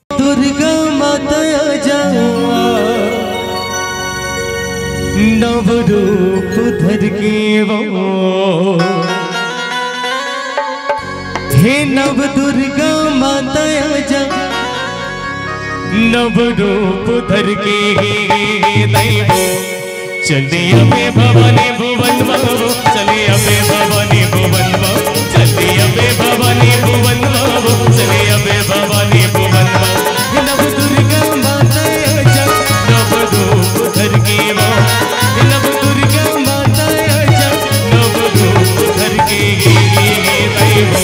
दुर्गा माता जा नव रूप धर के वो, हे नव दुर्गा माता जा नव रूप धर के दैवो, चले अबे भवानी भुवन बाबो, चले अबे भवानी भुवन बाबो, चले अबे भवानी भुवन बाबो, चले अबे भवानी भुवन बाबो। नव दुर्गा माता जा नव रूप धर के वो, नव दुर्गा माता जा नव रूप धर के दैवो,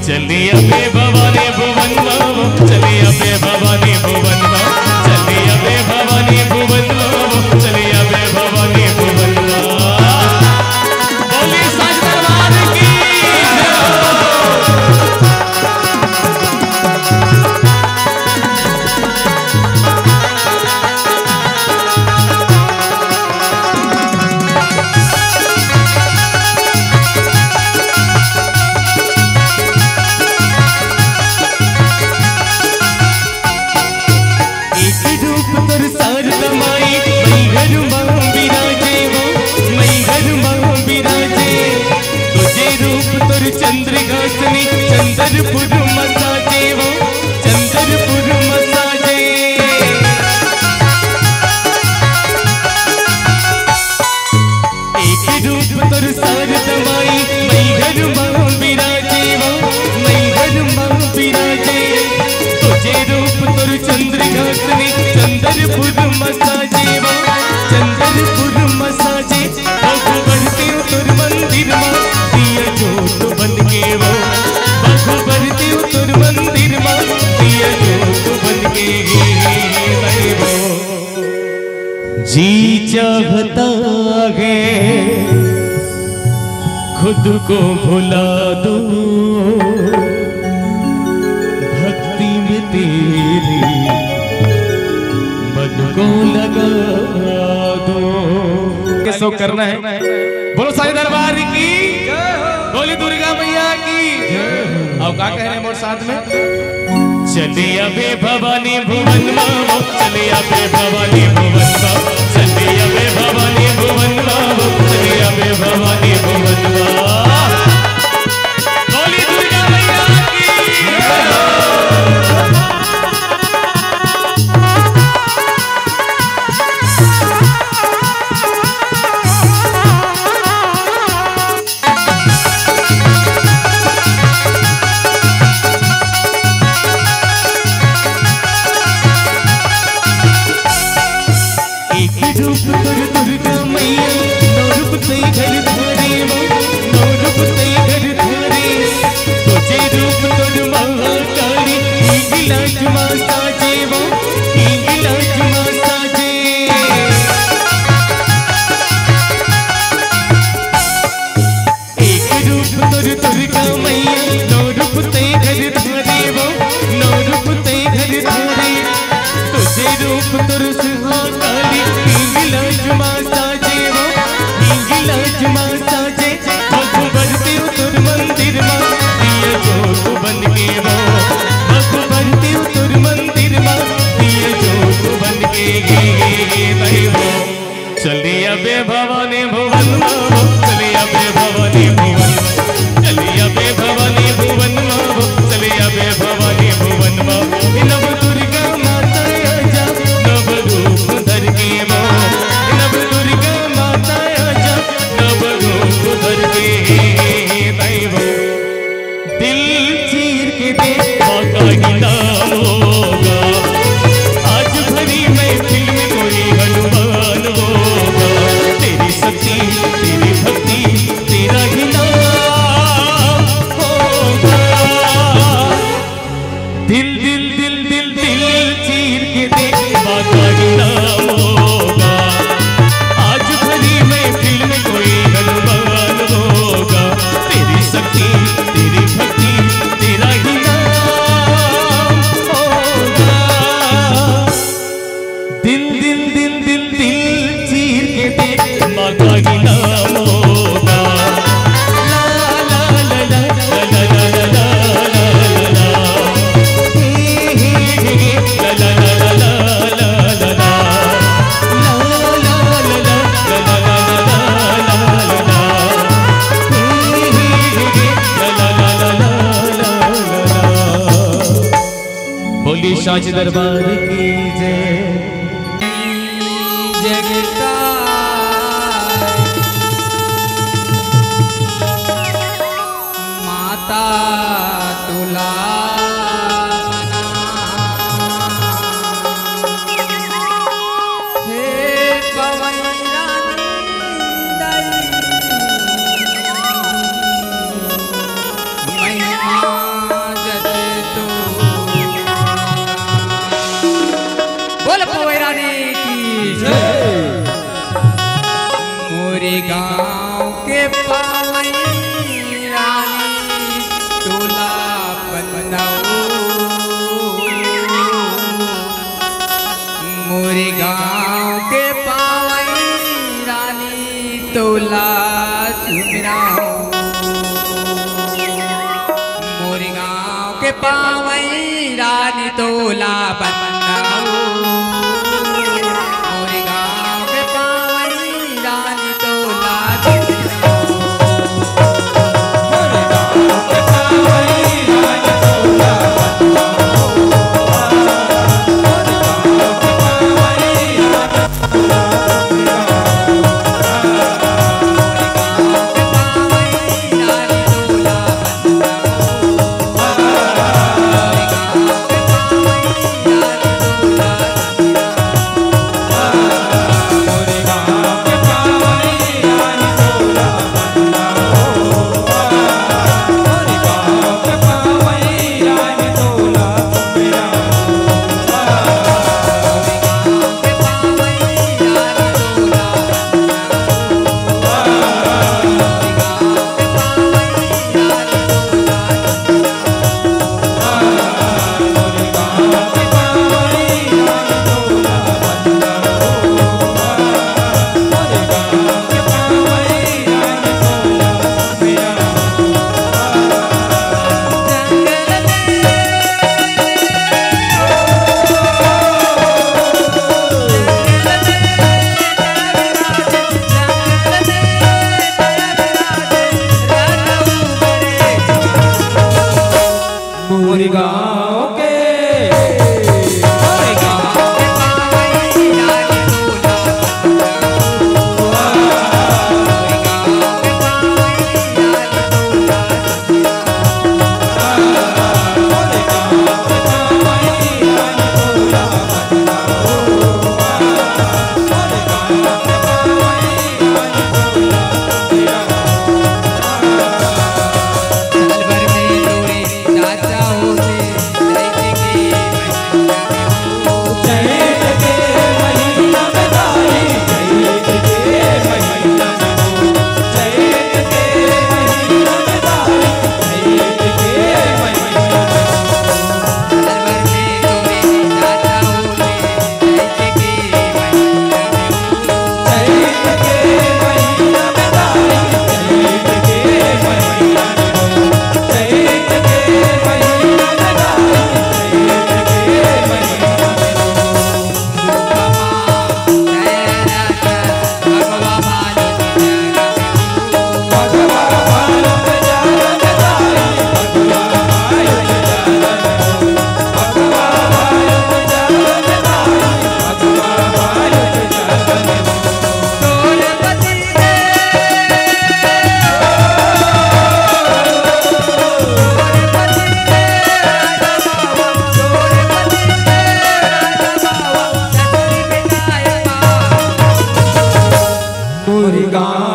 चले अबे भवानी भुवन बाबो, चले अबे भवानी भुवन बाबो, चले अबे भवानी भुवन बाबो, चले अबे भवानी भुवन बाबो। बोली साज दरबार की चंद्रघासनी चंद्रपुर मसाजे वो, चंद्रपुर मसाजे। एक रूप तर शारदा माई मैहर मां विराजे वो, मैहर मां विराजे। तुझे रूप तर चंद्रघासनी चंद्रपुर मसाजे वो, चंद्रपुर मसाजे। बढ़ते तुर मंदिर मां दिया जोत बन के वो, बखू बढ़ते तुर मंदिर मां दिया जोत बन के वो। जी चाहता है खुद को भुला दो, भक्ति में तेरी मन को लगा दो। कैसे करना है? बोलो साईं दरबार की, बोली दुर्गा मैया की। अब क्या कह रहे हैं मोर साथ में? चले अबे भवानी भुवन बाबो, चले अबे भवानी भुवन बाबो, चले अबे भवानी भुवन बाबो, चले अबे भवानी भुवन बाबो। बोली दुर्गा मैया की। रूप दुर्गा मैया भवानी भुवन चलिया बे भवानी भुवन चलिया बे भवानी भुवन चलिया बे भवानी भुवन नव दुर्गा माता आजा नव रूप धर के नव दुर्गा माता आजा नव रूप धर के दैव दिल चीर के दे माता की नाम होगा आज भरी महफिल में कोई हनुमान होगा तेरी शक्ति तेरी भक्ति तेरा ही नाम होगा दिल दिल दिल दिल दिल चीर के दे माता की नाम होगा आज भरी महफिल में कोई हनुमान होगा तेरी शक्ति तेरी भक्ति तेरा ही नाम होगा दिल दिल दिल दिल दिल चीर के दे माता की नाम होगा ला ला ला ला ला ला ला ला ला ला हे हे हे ला ला ला ला ला ला ला ला ला ला ला बोली साच दरबार की जय जगता माता तुला हे मोरे गाँव के पावई रानी तुला मोरे गाँव के पावई रानी तुला मोरे गाँव के पावई रानी तुला बनाओ मोरी गाँव